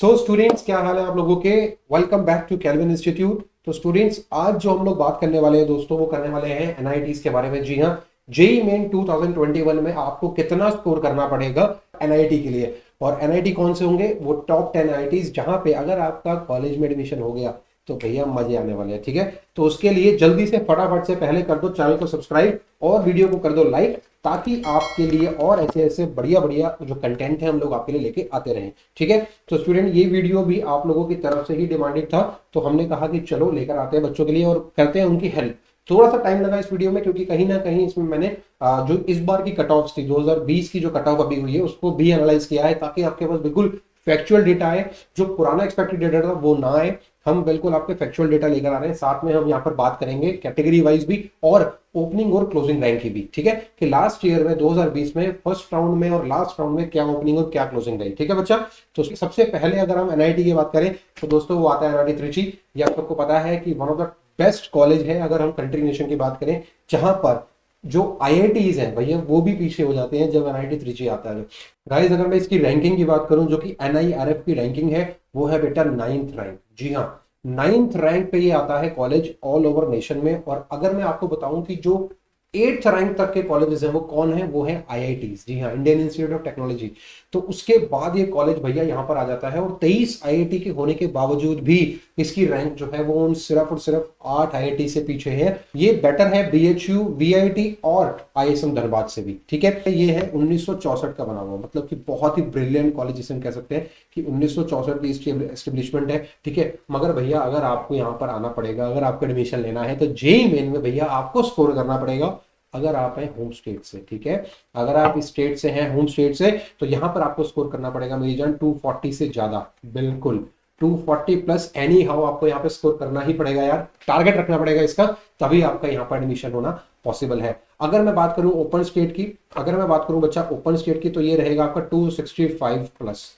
So students, क्या हाल है आप लोगों के। Welcome back to Calvin institute. तो स्टूडेंट्स, आज जो हम लोग बात करने वाले हैं दोस्तों, वो करने वाले हैं एनआईटीज के बारे में। जी हाँ, जेई मेन 2021 में आपको कितना स्कोर करना पड़ेगा एनआईटी के लिए। और एनआईटी कौन से होंगे, वो टॉप 10 एनआईटीज, जहां पे अगर आपका कॉलेज में एडमिशन हो गया तो भैया मजे आने वाले हैं। ठीक है, तो उसके लिए जल्दी से फटाफट से पहले कर दो चैनल को सब्सक्राइब और वीडियो को कर दो लाइक, ताकि आपके लिए और ऐसे ऐसे बढ़िया बढ़िया जो कंटेंट है हम लोग आपके लिए लेके आते रहें। ठीक है, तो स्टूडेंट, ये वीडियो भी आप लोगों की तरफ से ही डिमांडेड था, तो हमने कहा कि चलो लेकर आते हैं बच्चों के लिए और करते हैं उनकी हेल्प। थोड़ा सा टाइम लगा इस वीडियो में, क्योंकि कहीं ना कहीं इसमें मैंने जो इस बार की कट ऑफ थी 2020 की, जो कट ऑफ अभी हुई है, उसको भी एनालाइज किया है, ताकि आपके पास बिल्कुल फैक्चुअल डेटा आए। जो पुराना एक्सपेक्टेड डेटा था वो ना आए, हम बिल्कुल आपके फैक्चुअल डेटा लेकर आ रहे हैं। साथ में हम यहाँ पर बात करेंगे कैटेगरी वाइज भी और ओपनिंग और क्लोजिंग रैंक की भी। ठीक है, कि लास्ट ईयर में 2020 में फर्स्ट राउंड में और लास्ट राउंड में क्या ओपनिंग और क्या क्लोजिंग रही। ठीक है बच्चा, तो सबसे पहले अगर हम एनआईटी की बात करें तो दोस्तों वो आता है एनआईटी त्रिची। ये आप सबको पता है कि one of the best college है अगर हम कंट्री नेशन की बात करें, जहां पर जो आईआईटीज हैं भैया वो भी पीछे हो जाते हैं जब एनआईटी त्रिची आता है। गाइस, अगर मैं इसकी रैंकिंग की बात करूं, जो कि एनआईआरएफ की रैंकिंग है, वो है बेटा 9th रैंक। जी हाँ, 9th रैंक पे ये आता है कॉलेज ऑल ओवर नेशन में। और अगर मैं आपको बताऊं कि जो 8th रैंक तक के कॉलेजेस हैं वो कौन है, वो है आईआईटीज। जी हाँ, इंडियन इंस्टीट्यूट ऑफ टेक्नोलॉजी। तो उसके बाद ये कॉलेज भैया यहाँ पर आ जाता है, और 23 आईआईटी के होने के बावजूद भी इसकी रैंक जो है वो उन सिर्फ और सिर्फ 8 आईआईटी से पीछे है। ये बेटर है बीएचयू, वीआईटी और आईएसएम धनबाद से भी। ठीक है, ये है 1964 का बना हुआ, मतलब कि बहुत ही ब्रिलियंट कॉलेज जिसे हम कह सकते हैं कि 1964 की इसकी एस्टेब्लिशमेंट है। ठीक है, मगर भैया अगर आपको यहाँ पर आना पड़ेगा, अगर आपको एडमिशन लेना है, तो जेई मेन में भैया आपको स्कोर करना पड़ेगा अगर आप हैं होम स्टेट से। ठीक है, अगर आप इस स्टेट से हैं, होम स्टेट से, तो यहां पर आपको स्कोर करना पड़ेगा मेरी जान 240 से ज्यादा। बिल्कुल 240 प्लस एनी हाउ आपको यहाँ पे स्कोर करना ही पड़ेगा यार, टारगेट रखना पड़ेगा इसका, तभी आपका यहाँ पर एडमिशन होना पॉसिबल है। अगर मैं बात करूं ओपन स्टेट की, अगर मैं बात करूं बच्चा ओपन स्टेट की, तो ये रहेगा आपका 265 plus.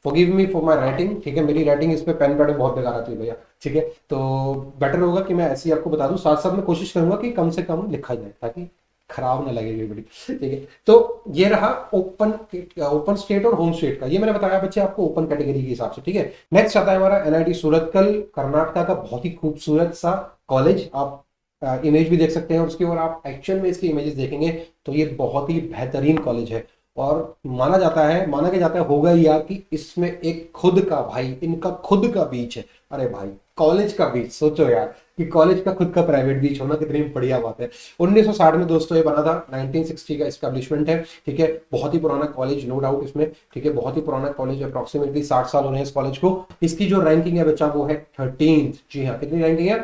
Forgive me for my writing. ठीक है, मेरी राइटिंग इस पे पेन पैड में बहुत बेकार आती है भैया। ठीक है, तो बेटर होगा कि मैं ऐसे ही आपको बता दूं, साथ साथ में कोशिश करूंगा कि कम से कम लिखा जाए ताकि खराब ना लगेगी बड़ी। ठीक है, तो ये रहा ओपन स्टेट और होम स्टेट का, ये मैंने बताया बच्चे आपको ओपन कैटेगरी के हिसाब से। ठीक है, नेक्स्ट आता है हमारा एनआईटी सूरतकल, कर्नाटका का बहुत ही खूबसूरत सा कॉलेज। आप इमेज भी देख सकते हैं, और उसके और आप एक्चुअल में इसकी इमेजेस देखेंगे तो ये बहुत ही बेहतरीन कॉलेज है। और माना के जाता है होगा ही यार कि इसमें एक खुद का भाई, इनका खुद का बीच है। अरे भाई, कॉलेज का बीच सोचो यार, कि कॉलेज का खुद का प्राइवेट बीच होना कितनी बढ़िया बात है। 1960 में दोस्तों ये बना था, 1960 का एस्टेब्लिशमेंट है। ठीक है, बहुत ही पुराना कॉलेज, नो डाउट इसमें। ठीक है, बहुत ही पुराना कॉलेज, अप्रोक्सीमेटली 60 साल हो रहे हैं इस कॉलेज को। इसकी जो रैंकिंग है बच्चा वो है 13th। जी हाँ, कितनी रैंकिंग है?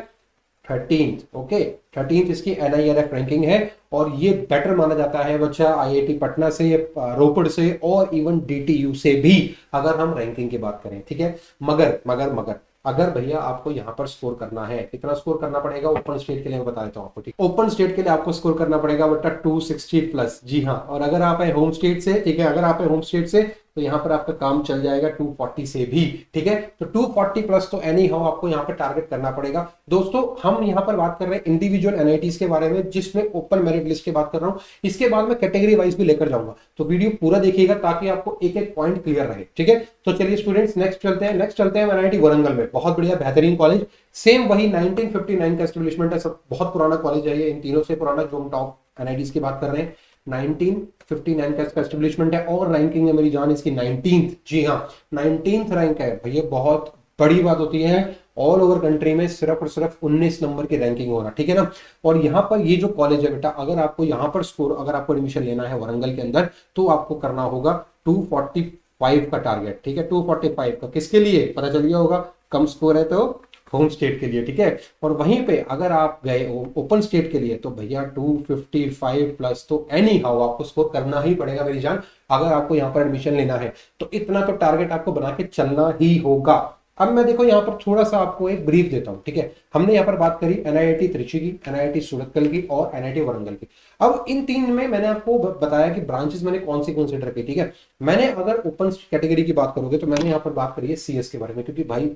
13th। ओके, 13th इसकी एनआईआरएफ रैंकिंग है। और ये बेटर माना जाता है बच्चा आईआईटी पटना से, रोपड़ से और इवन डीटीयू से भी, अगर हम रैंकिंग की बात करें। ठीक है, मगर मगर मगर अगर भैया आपको यहाँ पर स्कोर करना है, कितना स्कोर करना पड़ेगा ओपन स्टेट के लिए मैं बता देता हूँ आपको। ठीक, ओपन स्टेट के लिए आपको स्कोर करना पड़ेगा बेटा 260 प्लस। जी हाँ, और अगर आप है होम स्टेट से, ठीक है, अगर आप है होम स्टेट से, तो यहाँ पर आपका काम चल जाएगा 240 से भी। ठीक है, तो 240 प्लस तो एनी हाउ आपको यहाँ पर टारगेट करना पड़ेगा। दोस्तों, हम यहाँ पर बात कर रहे हैं इंडिविजुअल एनआईटीज के बारे में, जिसमें ओपन मेरिट लिस्ट की बात कर रहा हूँ। इसके बाद में कैटेगरी वाइज भी लेकर जाऊंगा, तो वीडियो पूरा देखिएगा ताकि आपको एक एक पॉइंट क्लियर रहे। ठीक है, तो चलिए स्टूडेंट्स, नेक्स्ट चलते हैं एनआईटी वारंगल में। बहुत बढ़िया बेहतरीन कॉलेज, सेम वही 1959 का एस्टेब्लिशमेंट है, सब बहुत पुराना कॉलेज है ये, इन तीनों से पुराना जो हम टॉप एनआईटीज की बात कर रहे हैं। 1959 का इसका एस्टेब्लिशमेंट है, और रैंकिंग है मेरी जान इसकी 19th। जी हाँ, 19th रैंक है भैया, बहुत बड़ी बात होती है ऑल ओवर कंट्री में सिर्फ और सिर्फ 19 नंबर की रैंकिंग होना। ठीक है ना, और यहाँ पर ये जो कॉलेज है बेटा, अगर आपको यहाँ पर स्कोर, अगर आपको एडमिशन लेना है वारंगल के अंदर, तो आपको करना होगा 245 का टारगेट। ठीक है, 245 का किसके लिए पता चल गया होगा, कम स्कोर है तो होम स्टेट के लिए। ठीक है, और वहीं पे अगर आप गए ओपन स्टेट के लिए, तो भैया 255 प्लस तो एनी हाउ आपको स्कोर करना ही पड़ेगा मेरी जान, अगर आपको यहाँ पर एडमिशन लेना है। तो इतना तो टारगेट आपको बना के चलना ही होगा। अब मैं देखो यहाँ पर थोड़ा सा आपको एक ब्रीफ देता हूँ। ठीक है, हमने यहाँ पर बात करी एनआईटी त्रिची की, एनआईटी सूरतकल की और एनआईटी वारंगल की। अब इन तीन में मैंने आपको बताया कि ब्रांचेस मैंने कौन सी कंसीडर की। ठीक है, मैंने अगर ओपन कैटेगरी की बात करोगे तो मैंने यहाँ पर बात करी है सीएस के बारे में, क्योंकि भाई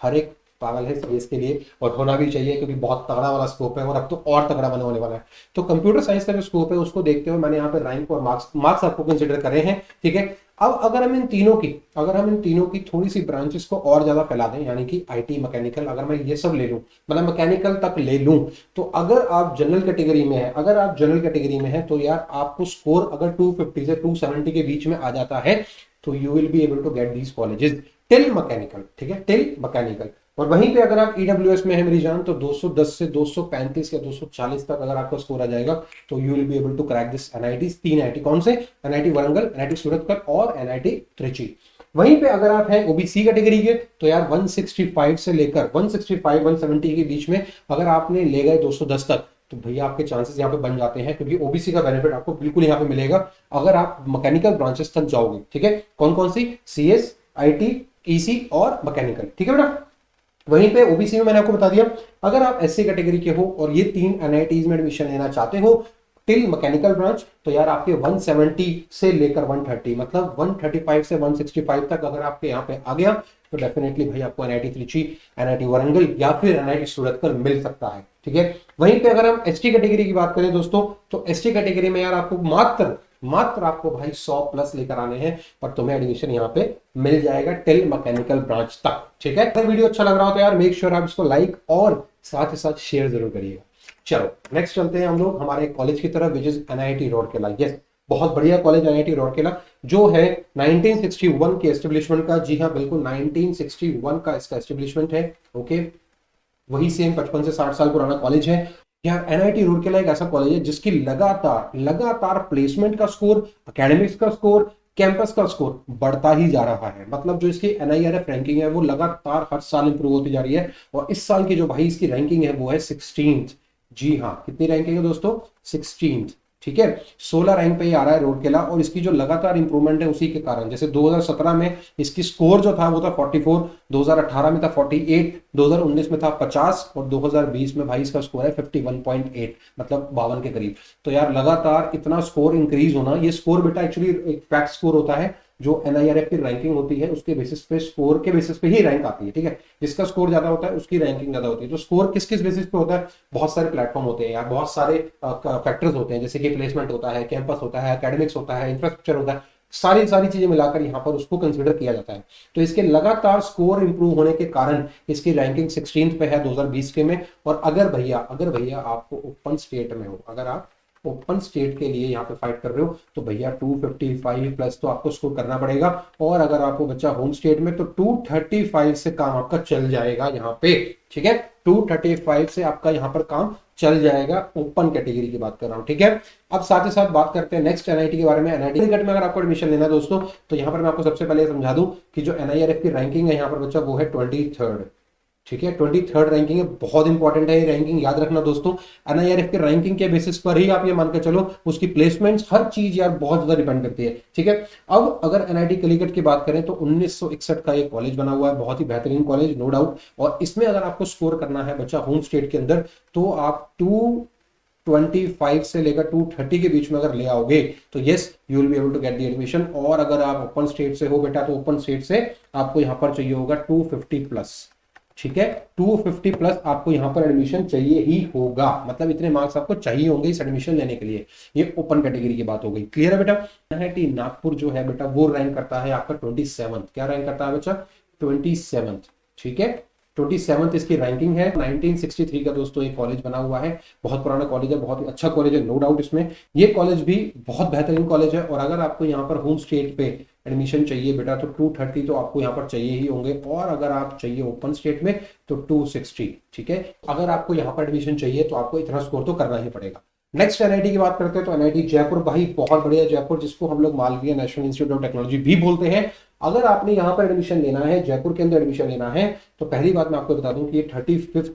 हर एक पागल है सीएस के लिए, और होना भी चाहिए, क्योंकि बहुत तगड़ा वाला स्कोप है, और अब तो और तगड़ा बनने होने वाला है। तो कंप्यूटर साइंस का जो स्कोप है उसको देखते हुए मैंने यहाँ पे रैंक और मार्क्स आपको कंसिडर करे हैं। ठीक है, अब अगर हम इन तीनों की थोड़ी सी ब्रांचेस को और ज्यादा फैला दें, यानी कि आईटी, मैकेनिकल, अगर मैं ये सब ले लूं, मतलब मैकेनिकल तक ले लूं, तो अगर आप जनरल कैटेगरी में है तो यार आपको स्कोर अगर 250 से 270 के बीच में आ जाता है तो you will be able to get these colleges till mechanical, ठीक है, टिल मैकेनिकल। और वहीं पे अगर आप ईडब्ल्यूएस में है मेरी जान, तो 210 से 235 या 240 तक अगर आपका स्कोर आ जाएगा तो you will be able to crack this NIT. तीन एनआईटी कौन से? एनआईटी वरंगल, एनआईटी सूरतगढ़ और एनआईटी त्रिची। वहीं पे अगर आप हैं ओबीसी कैटेगरी के तो यार 165 से लेकर 170 के बीच में अगर आपने ले गए 210 तक तो भैया आपके चांसेस यहाँ पे बन जाते हैं, क्योंकि ओबीसी का बेनिफिट आपको बिल्कुल यहाँ पे मिलेगा अगर आप मैकेनिकल ब्रांचेस तक जाओगे, ठीक है। कौन कौन सी? सीएस, आईटी, ईसी और मैकेनिकल, ठीक है बेटा। वहीं पे ओबीसी में मैंने आपको बता दिया, अगर आप एससी कैटेगरी के हो और ये तीन एनआईटीज में एडमिशन लेना चाहते हो टिल मैकेनिकल ब्रांच, तो यार आपके 170 से लेकर 130, मतलब 135 से 165 तक अगर आपके यहाँ पे आ गया तो डेफिनेटली भाई आपको एनआईटी त्रिची, एनआईटी वरंगल या फिर एनआईटी सूरतगढ़ मिल सकता है, ठीक है। वहीं पे अगर हम एसटी कैटेगरी की बात करें दोस्तों, तो एसटी कैटेगरी में यार आपको मात्र आपको भाई 100 प्लस लेकर आने हैं, पर तुम्हें एडमिशन यहाँ पे मिल जाएगा टिल मैकेनिकल ब्रांच तक, ठीक है। अगर वीडियो अच्छा लग रहा हो तो यार मेक श्योर आप इसको लाइक और साथ ही साथ शेयर जरूर करिएगा। चलो नेक्स्ट चलते हैं हम लोग हमारे कॉलेज की तरफ, विच इज एनआईटी रूरकेला। यस, बहुत बढ़िया कॉलेज एनआईटी रूरकेला, जो है 1961 के एस्टेब्लिशमेंट का। जी हाँ बिल्कुल 1961 का इसका एस्टेब्लिशमेंट है, ओके। वही सेम 55 से 60 साल पुराना कॉलेज है यार। एनआईटी रूरकेला एक ऐसा कॉलेज है जिसकी लगातार प्लेसमेंट का स्कोर, एकेडमिक्स का स्कोर, कैंपस का स्कोर बढ़ता ही जा रहा है। मतलब जो इसकी एनआईआरएफ रैंकिंग है वो लगातार हर साल इंप्रूव होती जा रही है, और इस साल की जो भाई इसकी रैंकिंग है वो है 16th। जी हाँ, कितनी रैंकिंग है दोस्तों? 16th, ठीक है। 16 रैंक पे ही आ रहा है रूरकेला, और इसकी जो लगातार इंप्रूवमेंट है उसी के कारण, जैसे 2017 में इसकी स्कोर जो था वो था 44, 2018 में था 48, 2019 में था 50 और 2020 में भाई इसका स्कोर है 51.8, मतलब 52 के करीब। तो यार लगातार इतना स्कोर इंक्रीज होना, ये स्कोर बेटा एक्चुअली एक फैक्ट स्कोर होता है, जो एनआईआरएफ की रैंकिंग होती है उसके बेसिस पे, स्कोर के बेसिस पे ही रैंक आती है, ठीक है। जिसका स्कोर ज्यादा होता है उसकी रैंकिंग ज्यादा होती है। तो स्कोर किस किस बेसिस पे होता है? बहुत सारे प्लेटफॉर्म होते हैं यार, बहुत सारे फैक्टर्स होते हैं, जैसे कि प्लेसमेंट होता है, कैंपस होता है, एकेडमिक्स होता है, इंफ्रास्ट्रक्चर होता है, सारी चीजें मिलाकर यहाँ पर उसको कंसीडर किया जाता है। तो इसके लगातार स्कोर इंप्रूव होने के कारण इसकी रैंकिंग 16th पे है 2020 के में। और अगर भैया आपको ओपन स्टेट में हो, अगर आप ओपन स्टेट के लिए यहाँ पे फाइट कर रहे हो तो भैया 255 प्लस तो आपको स्कोर करना पड़ेगा। और अगर आपको बच्चा होम स्टेट में तो 235 से काम आपका चल जाएगा यहाँ पे, ठीक है। 235 से आपका यहाँ पर काम चल जाएगा, ओपन कैटेगरी की बात कर रहा हूँ, ठीक है। अब साथ ही साथ बात करते हैं नेक्स्ट एनआईटी के बारे में। एनआईटी में अगर आपको एडमिशन लेना है दोस्तों, तो यहाँ पर मैं आपको सबसे पहले समझा दूं कि जो एनआईआरएफ की रैंकिंग है यहाँ पर बच्चा वो है 23rd, ठीक है। 23rd रैंकिंग है, बहुत इंपॉर्टेंट है ये रैंकिंग, याद रखना दोस्तों। एनआईआरएफ के रैंकिंग के बेसिस पर ही आप ये मानकर चलो उसकी प्लेसमेंट्स, हर चीज यार बहुत ज्यादा डिपेंड करती है, ठीक है। अब अगर एनआईटी कलीकट की बात करें तो 1961 का ये कॉलेज बना हुआ है, बहुत ही बेहतरीन कॉलेज नो डाउट। और इसमें अगर आपको स्कोर करना है बच्चा होम स्टेट के अंदर, तो आप 225 से लेकर 230 के बीच में अगर ले आओगे तो yes you will be able to get the admission. और अगर आप ओपन स्टेट से हो बेटा, तो ओपन स्टेट से आपको यहाँ पर चाहिए होगा 250 प्लस, ठीक है। 250 प्लस आपको यहां पर एडमिशन चाहिए ही होगा, मतलब इतने मार्क्स आपको चाहिए होंगे इस एडमिशन लेने के लिए। ये ओपन कैटेगरी की बात हो गई, क्लियर है बेटा। एनआईटी नागपुर जो है बेटा वो रैंक करता है आपका 27th। क्या रैंक करता है बच्चा? 27th, ठीक है। 27th इसकी रैंकिंग है। 1963 का दोस्तों एक कॉलेज बना हुआ है, बहुत पुराना कॉलेज है, बहुत ही अच्छा कॉलेज है नो डाउट। इसमें ये कॉलेज भी बहुत बेहतरीन कॉलेज है। और अगर आपको यहाँ पर होम स्टेट पे एडमिशन चाहिए बेटा तो 230 तो आपको यहाँ पर चाहिए ही होंगे, और अगर आप चाहिए ओपन स्टेट में तो 260, ठीक है। अगर आपको यहाँ पर एडमिशन चाहिए तो आपको इतना स्कोर तो करना ही पड़ेगा। नेक्स्ट एनआईटी की बात करते हैं तो एनआईटी जयपुर, भाई बहुत बढ़िया जयपुर, जिसको हम लोग Malviya national institute of technology भी बोलते हैं। अगर आपने यहाँ पर एडमिशन लेना है, जयपुर के अंदर एडमिशन लेना है, तो पहली बात मैं आपको बता दूं कि ये 35th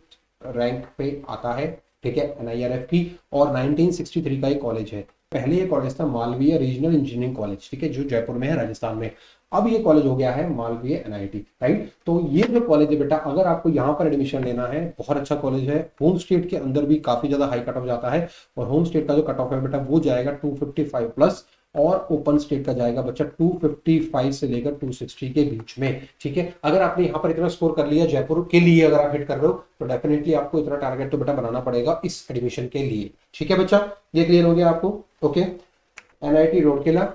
रैंक पे आता है, ठीक है, एनआईआरएफ की। और 1963 का ये कॉलेज है। पहले ये कॉलेज था मालवीय रीजनल इंजीनियरिंग कॉलेज, ठीक है, जो जयपुर में है राजस्थान में। अब ये कॉलेज हो गया है मालवीय एनआईटी, राइट। तो ये जो कॉलेज है बेटा, अगर आपको यहाँ पर एडमिशन लेना है, बहुत अच्छा कॉलेज है। होम स्टेट के अंदर भी काफी ज्यादा हाई कट ऑफ जाता है, और होम स्टेट का जो कट ऑफ है बेटा वो जाएगा 255 प्लस, और ओपन स्टेट का जाएगा बच्चा 255 से लेकर 260 के बीच में, ठीक है। अगर आपने यहाँ पर इतना स्कोर कर लिया जयपुर के लिए, अगर आप हिट कर रहे हो तो डेफिनेटली आपको इतना टारगेट तो बेटा बनाना पड़ेगा इस एडमिशन के लिए, ठीक है बच्चा। ये क्लियर हो गया आपको? ओके। एनआईटी रूरकेला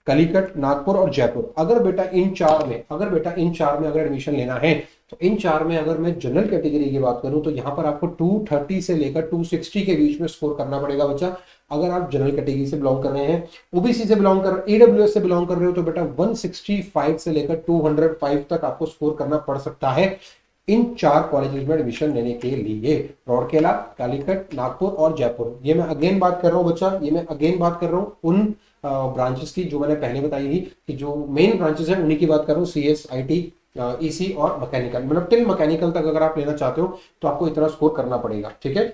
कलिकट, नागपुर और जयपुर। अगर बेटा इन चार में अगर एडमिशन लेना है तो इन चार में अगर मैं जनरल कैटेगरी की बात करूं तो यहाँ पर आपको 230 से लेकर 260 के बीच में स्कोर करना पड़ेगा बच्चा। अगर आप जनरल कैटेगरी से बिलोंग कर रहे हैं, ओबीसी से बिलोंग कर ईडब्ल्यूएस से बिलोंग कर रहे हो तो बेटा 165 से लेकर 205 तक आपको स्कोर करना पड़ सकता है इन चार कॉलेजेस में एडमिशन लेने के लिए, राउरकेला, कालीकट, नागपुर और जयपुर। ये मैं अगेन बात कर रहा हूँ बच्चा, ये मैं अगेन बात कर रहा हूँ उन ब्रांचेस की जो मैंने पहले बताई थी कि जो मेन ब्रांचेस हैं उन्हीं की बात कर रहा हूँ, सीएस, आईटी, ईसी और मैकेनिकल। मतलब टिल मैकेनिकल तक अगर आप लेना चाहते हो तो आपको इतना स्कोर करना पड़ेगा, ठीक है।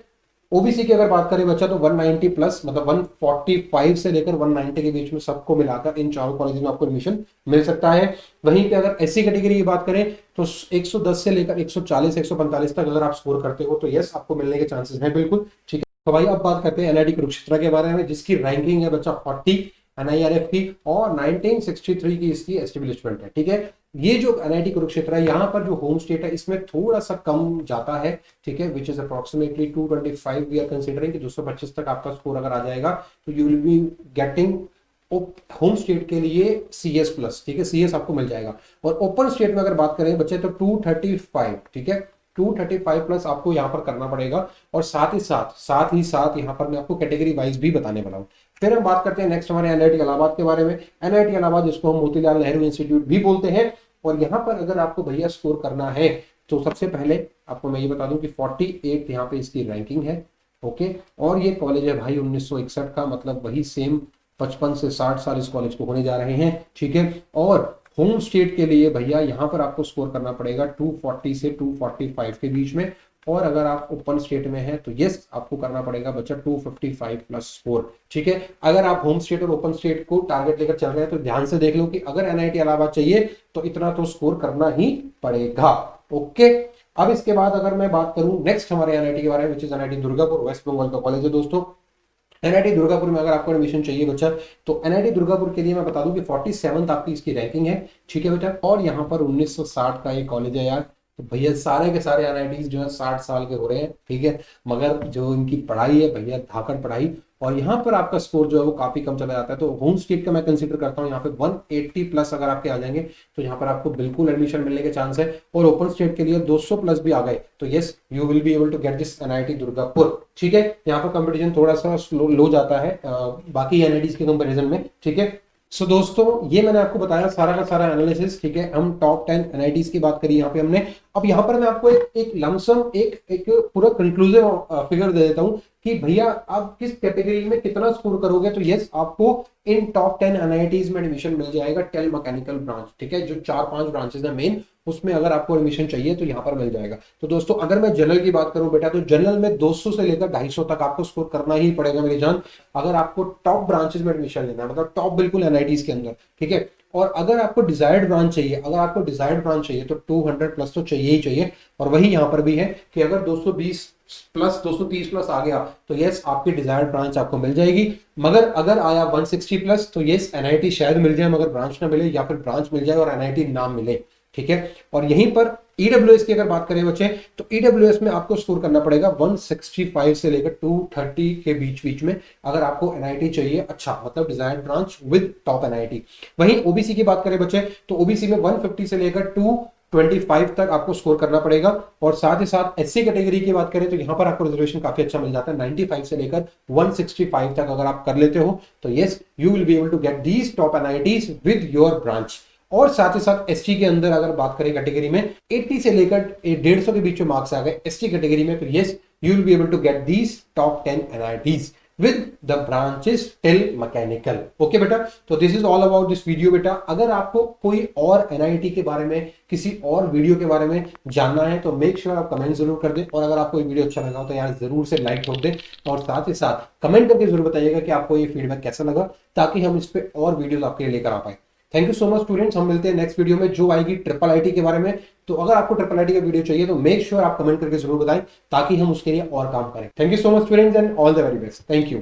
ओबीसी की अगर बात करें बच्चा तो 190 प्लस, मतलब 145 से लेकर 190 के बीच में सबको मिलाकर इन चारों कॉलेज में आपको एडमिशन मिल सकता है। वहीं पे अगर एससी कैटेगरी की बात करें तो 110 से लेकर 140 145 तक अगर आप स्कोर करते हो तो यस आपको मिलने के चांसेस हैं बिल्कुल, ठीक है। तो भाई अब बात करते हैं एनआईटी कुरुक्षेत्र के बारे में, जिसकी रैंकिंग है बच्चा 40 एनआईआरएफ की और 1963 की इसकी एस्टेब्लिशमेंट है, ठीक है। ये जो एनआईटी कुरुक्षेत्र है यहाँ पर जो होम स्टेट है इसमें थोड़ा सा कम जाता है, ठीक है, which is approximately 225। We are considering कि 225 तक आपका स्कोर अगर आ जाएगा तो you will be getting home state के लिए CS प्लस, ठीक है, CS आपको मिल जाएगा। और ओपन स्टेट में अगर बात करें बच्चे तो 235, ठीक है, 235 प्लस आपको यहाँ पर करना पड़ेगा। और साथ ही साथ यहाँ पर मैं आपको कैटेगरी वाइज भी बताने वाला हूँ। फिर हम बात करते हैं नेक्स्ट हमारे एनआईटी इलाहाबाद के बारे में। एनआईटी इलाहाबाद जिसको हम मोतीलाल नेहरू इंस्टीट्यूट भी बोलते हैं, और यहाँ पर अगर आपको भैया स्कोर करना है तो सबसे पहले आपको मैं ये बता दूं कि 48 यहाँ पे इसकी रैंकिंग है, ओके। और ये कॉलेज है भाई 1961 का, मतलब वही सेम 55 से 60 साल इस कॉलेज को होने जा रहे हैं, ठीक है। और होम स्टेट के लिए भैया यहाँ पर आपको स्कोर करना पड़ेगा 240 से 245 के बीच में। और अगर आप ओपन स्टेट में हैं तो यस आपको करना पड़ेगा बच्चा 255 प्लस स्कोर, ठीक है। अगर आप होम स्टेट और ओपन स्टेट को टारगेट लेकर चल रहे हैं तो ध्यान से देख लो कि अगर एनआईटी इलाहाबाद चाहिए तो इतना तो स्कोर करना ही पड़ेगा, ओके। अब इसके बाद अगर मैं बात करूं नेक्स्ट हमारे एनआईटी के बारे में, which is NIT Durgapur, West Bengal का कॉलेज है दोस्तों। एनआईटी दुर्गापुर में अगर आपको एडमिशन चाहिए बच्चा तो एनआईटी दुर्गापुर के लिए मैं बता दूं कि 47 आपकी इसकी रैंकिंग है, ठीक है बेटा। और यहाँ पर 1960 का ये कॉलेज है यार, तो भैया सारे के सारे एनआईटीज जो है 60 साल के हो रहे हैं, ठीक है। मगर जो इनकी पढ़ाई है भैया धाकड़ पढ़ाई, और यहाँ पर आपका स्कोर जो है वो काफी कम चला जाता है। तो होम स्टेट का मैं कंसीडर करता हूँ यहाँ पे 180 प्लस अगर आपके आ जाएंगे तो यहाँ पर आपको बिल्कुल एडमिशन मिलने के चांस है। और ओपन स्टेट के लिए 200 प्लस भी आ गए तो yes you will be able to get this NIT Durgapur, ठीक है। यहाँ पर कंपटीशन थोड़ा सा लो जाता है बाकी एनआईटीज के कंपेरिजन में, ठीक है। सो दोस्तों ये मैंने आपको बताया सारा का सारा एनालिसिस, ठीक है। हम टॉप 10 एनआईटीज की बात करी यहाँ पे हमने। अब यहाँ पर मैं आपको एक लमसम एक पूरा कंक्लूसिव फिगर दे देता हूँ कि भैया आप किस कैटेगरी में कितना स्कोर करोगे तो यस आपको इन टॉप 10 एनआईटीज में एडमिशन मिल जाएगा टेल मैकेनिकल ब्रांच, ठीक है। जो 4-5 ब्रांचेस है मेन, उसमें अगर आपको एडमिशन चाहिए तो यहाँ पर मिल जाएगा। तो दोस्तों अगर मैं जनरल की बात करूं बेटा तो जनरल में 200 से लेकर 250 तक आपको स्कोर करना ही पड़ेगा मेरी जान, अगर आपको टॉप ब्रांचेस में एडमिशन लेना है, मतलब टॉप बिल्कुल एनआईटीज के अंदर, ठीक है। और अगर आपको डिजायर्ड ब्रांच चाहिए तो 200 प्लस तो चाहिए ही चाहिए। और वही यहाँ पर भी है कि अगर 220 प्लस 230 प्लस आ गया तो यस आपकी डिजायर्ड ब्रांच आपको मिल जाएगी। मगर अगर आया 160 प्लस तो यस एनआईटी शायद मिल जाए मगर ब्रांच ना मिले, या फिर ब्रांच मिल जाए और एनआईटी ना मिले, ठीक है। और यहीं पर ईडब्ल्यूएस की अगर बात करें बच्चे तो ईडब्ल्यूएस में आपको स्कोर करना पड़ेगा 165 से लेकर 230 के बीच में अगर आपको एनआईटी चाहिए, अच्छा मतलब desired branch with top NIT. वहीं ओबीसी की बात करें बच्चे तो ओबीसी में 150 से लेकर 225 तक आपको स्कोर करना पड़ेगा। और साथ ही साथ एससी कैटेगरी की बात करें तो यहां पर आपको रिजर्वेशन काफी अच्छा मिल जाता है, 95 से लेकर 165 तक अगर आप कर लेते हो तो yes you will be able to get these top NITs with your branch. और साथ ही साथ एसटी के अंदर अगर बात करें कैटेगरी में 80 से लेकर 150 के बीच में मार्क्स आ गए एसटी कैटेगरी में तो yes you will be able to get these top 10 NITs with the branches till mechanical, okay बेटा। तो this is all about this video बेटा। अगर आपको कोई और एनआईटी के बारे में किसी और वीडियो के बारे में जानना है तो मेक श्योर आप कमेंट जरूर कर दें। और अगर आपको ये वीडियो अच्छा लगा हो तो यार जरूर से लाइक ठोक दें और साथ ही साथ कमेंट करके जरूर बताइएगा कि आपको ये फीडबैक कैसा लगा, ताकि हम इस पे और वीडियोस आपके लिए लेकर आ पाए। Thank you so much students, हम मिलते हैं नेक्स्ट वीडियो में जो आएगी ट्रिपल आईटी के बारे में। तो अगर आपको ट्रिपल आईटी का वीडियो चाहिए तो मेक श्योर आप कमेंट करके जरूर बताएं ताकि हम उसके लिए और काम करें। Thank you so much students and all the very best, thank you.